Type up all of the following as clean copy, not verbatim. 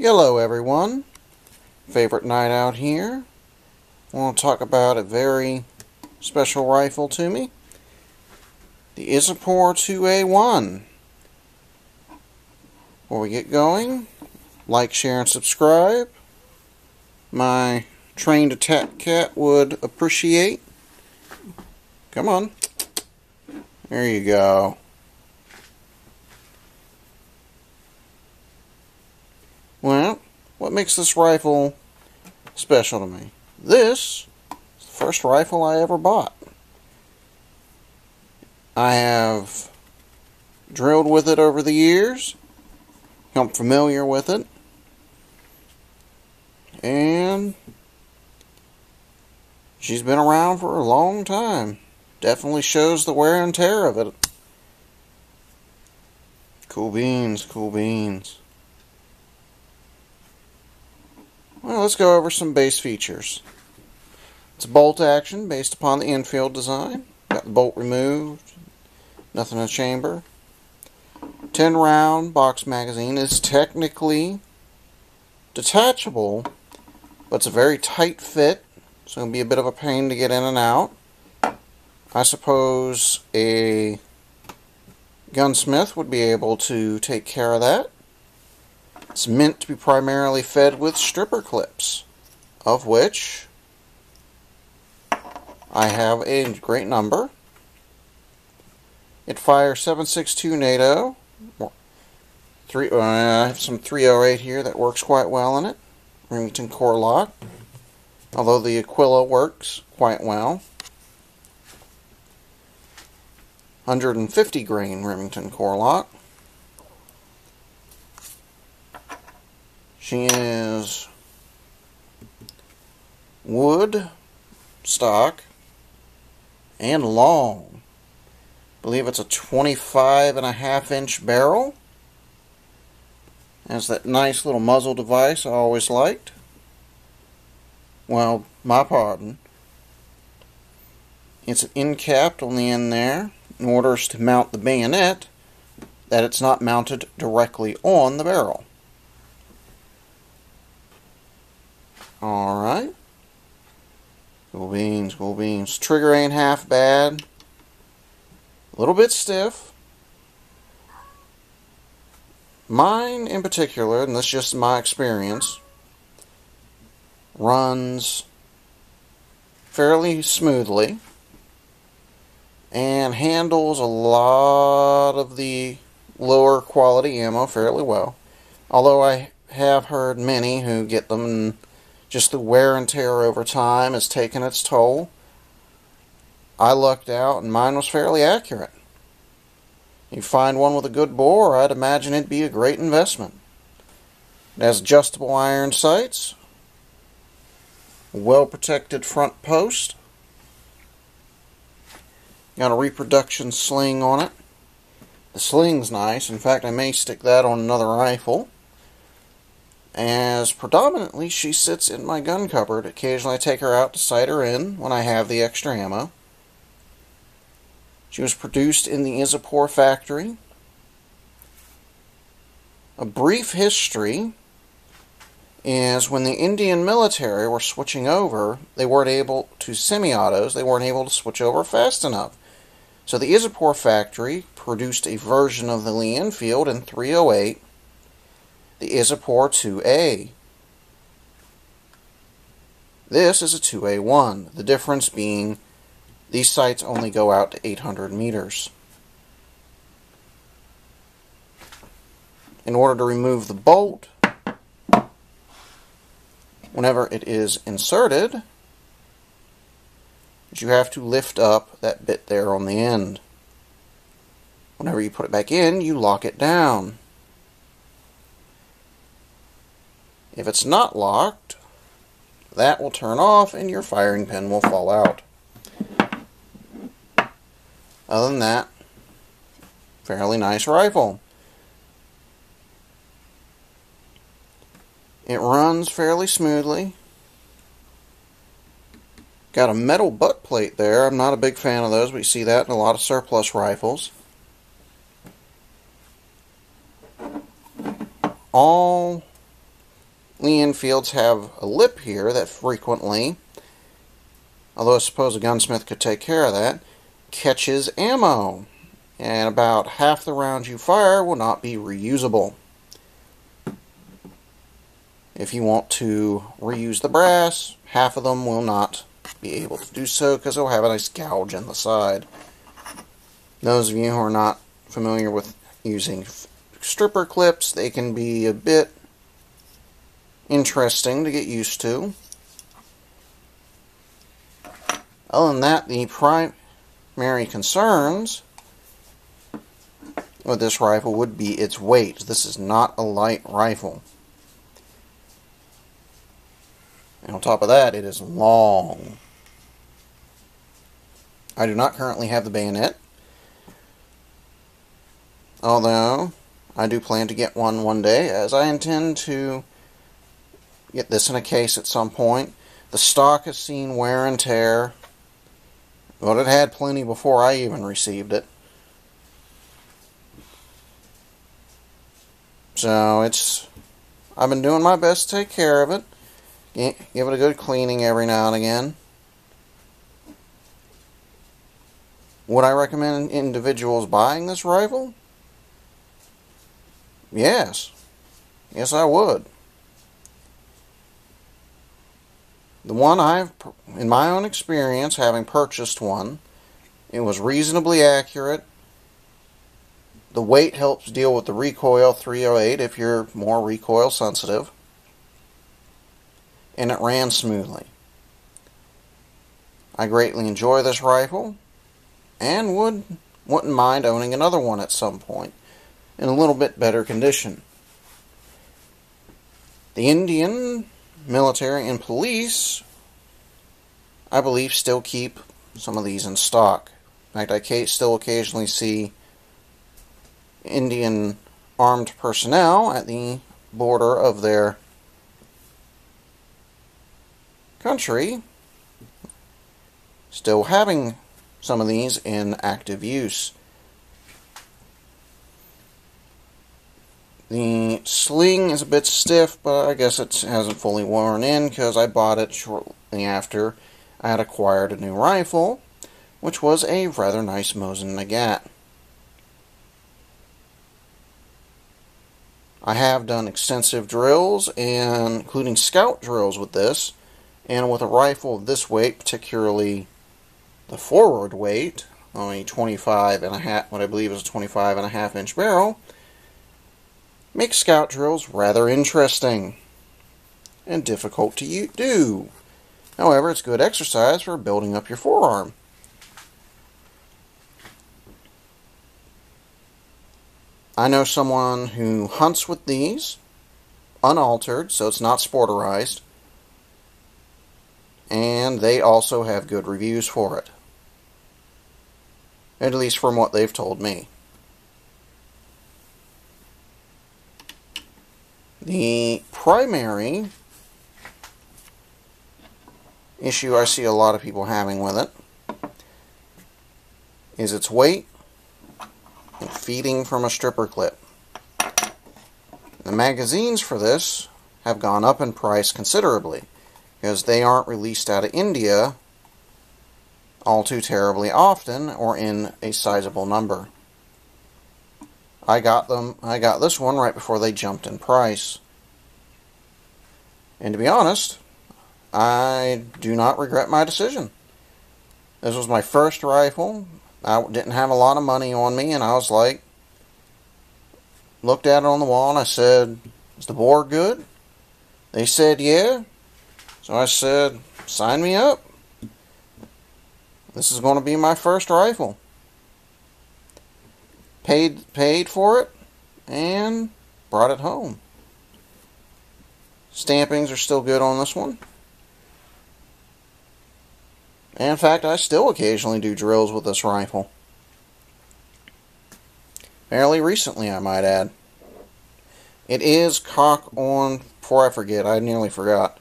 Hello everyone, favorite night out here. I want to talk about a very special rifle to me, the Isapor 2A1. Before we get going, like, share, and subscribe. My trained attack cat would appreciate. Come on. There you go. Well, what makes this rifle special to me? This is the first rifle I ever bought. I have drilled with it over the years. I'm familiar with it. And she's been around for a long time. Definitely shows the wear and tear of it. Cool beans, cool beans. Well, let's go over some base features. It's a bolt action based upon the infield design. Got the bolt removed. Nothing in the chamber. 10 round box magazine is technically detachable, but it's a very tight fit, so it'll be a bit of a pain to get in and out. I suppose a gunsmith would be able to take care of that. It's meant to be primarily fed with stripper clips, of which I have a great number. It fires 7.62 NATO. I have some 308 here that works quite well in it. Remington core lock, although the Aquila works quite well. 150 grain Remington core lock. She is wood, stock, and long. I believe it's a 25.5-inch barrel. Has that nice little muzzle device I always liked. Well, my pardon. It's an end cap on the end there in order to mount the bayonet, that it's not mounted directly on the barrel. Alright. Cool beans, cool beans. Trigger ain't half bad. A little bit stiff. Mine in particular, and this is just my experience, runs fairly smoothly and handles a lot of the lower quality ammo fairly well. Although I have heard many who get them and just the wear and tear over time has taken its toll. I lucked out and mine was fairly accurate. You find one with a good bore, I'd imagine it'd be a great investment. It has adjustable iron sights, a well-protected front post, got a reproduction sling on it. The sling's nice. In fact, I may stick that on another rifle, as predominantly she sits in my gun cupboard. Occasionally I take her out to sight her in when I have the extra ammo. She was produced in the Isapor factory. A brief history is when the Indian military were switching over, they weren't able to semi-autos, they weren't able to switch over fast enough. So the Isapor factory produced a version of the Lee Enfield in 308, the Isapor 2A. This is a 2A1, the difference being these sights only go out to 800 meters. In order to remove the bolt, whenever it is inserted, you have to lift up that bit there on the end. Whenever you put it back in, you lock it down. If it's not locked, that will turn off and your firing pin will fall out. Other than that, fairly nice rifle. It runs fairly smoothly. Got a metal butt plate there. I'm not a big fan of those, but you see that in a lot of surplus rifles. All Lee-Enfields have a lip here that frequently, although I suppose a gunsmith could take care of that, catches ammo. And about half the rounds you fire will not be reusable. If you want to reuse the brass, half of them will not be able to do so because they'll have a nice gouge in the side. Those of you who are not familiar with using stripper clips, they can be a bit interesting to get used to. Other than that, the primary concerns with this rifle would be its weight. This is not a light rifle. And on top of that, it is long. I do not currently have the bayonet, although I do plan to get one day, as I intend to get this in a case at some point. The stock has seen wear and tear, but it had plenty before I even received it. So I've been doing my best to take care of it. Give it a good cleaning every now and again. Would I recommend individuals buying this rifle? Yes. Yes, I would. The one in my own experience, having purchased one, it was reasonably accurate. The weight helps deal with the recoil 308 if you're more recoil sensitive. And it ran smoothly. I greatly enjoy this rifle and wouldn't mind owning another one at some point in a little bit better condition. The Indian military and police, I believe, still keep some of these in stock. In fact, I still occasionally see Indian armed personnel at the border of their country still having some of these in active use. The sling is a bit stiff, but I guess it hasn't fully worn in because I bought it shortly after I had acquired a new rifle, which was a rather nice Mosin Nagant. I have done extensive drills, including scout drills with this, and with a rifle of this weight, particularly the forward weight, on a 25.5, what I believe is a 25.5 inch barrel, makes scout drills rather interesting and difficult to do. However, it's good exercise for building up your forearm. I know someone who hunts with these, unaltered, so it's not sporterized, and they also have good reviews for it. At least from what they've told me. The primary issue I see a lot of people having with it is its weight and feeding from a stripper clip. The magazines for this have gone up in price considerably because they aren't released out of India all too terribly often or in a sizable number. I got this one right before they jumped in price. And to be honest, I do not regret my decision. This was my first rifle. I didn't have a lot of money on me, and I was like, looked at it on the wall, and I said, is the bore good? They said, yeah. So I said, sign me up. This is going to be my first rifle. Paid for it, and brought it home. Stampings are still good on this one. And in fact, I still occasionally do drills with this rifle. Fairly recently, I might add. It is cock on, before I forget, I nearly forgot.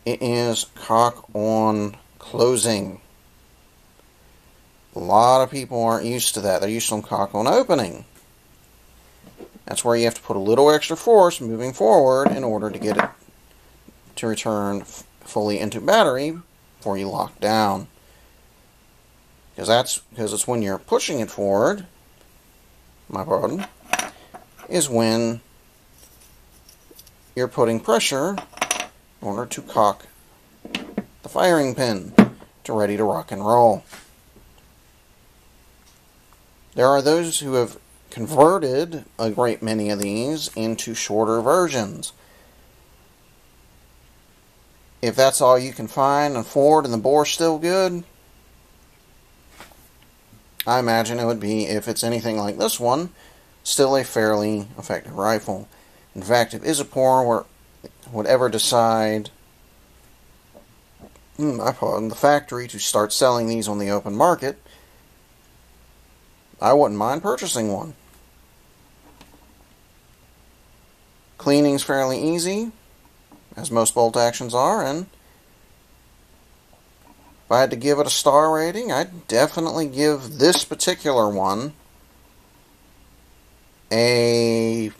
It is cock on closing. A lot of people aren't used to that. They're used to cock on opening. That's where you have to put a little extra force moving forward in order to get it to return fully into battery before you lock down. Because it's when you're pushing it forward, my pardon, is when you're putting pressure in order to cock the firing pin to ready to rock and roll. There are those who have converted a great many of these into shorter versions. If that's all you can find on Ford and the bore's still good, I imagine it would be, if it's anything like this one, still a fairly effective rifle. In fact, if Isapor would ever decide, the factory, to start selling these on the open market, I wouldn't mind purchasing one. Cleaning's fairly easy, as most bolt actions are, and if I had to give it a star rating, I'd definitely give this particular one a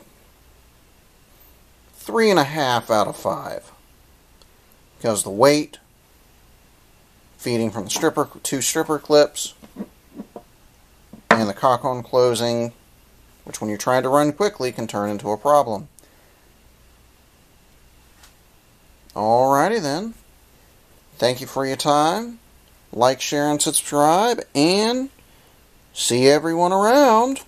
3.5 out of 5. Because the weight, feeding from the two stripper clips, and the cock-on closing, which when you're trying to run quickly can turn into a problem. Alrighty then. Thank you for your time. Like, share, and subscribe, and see everyone around.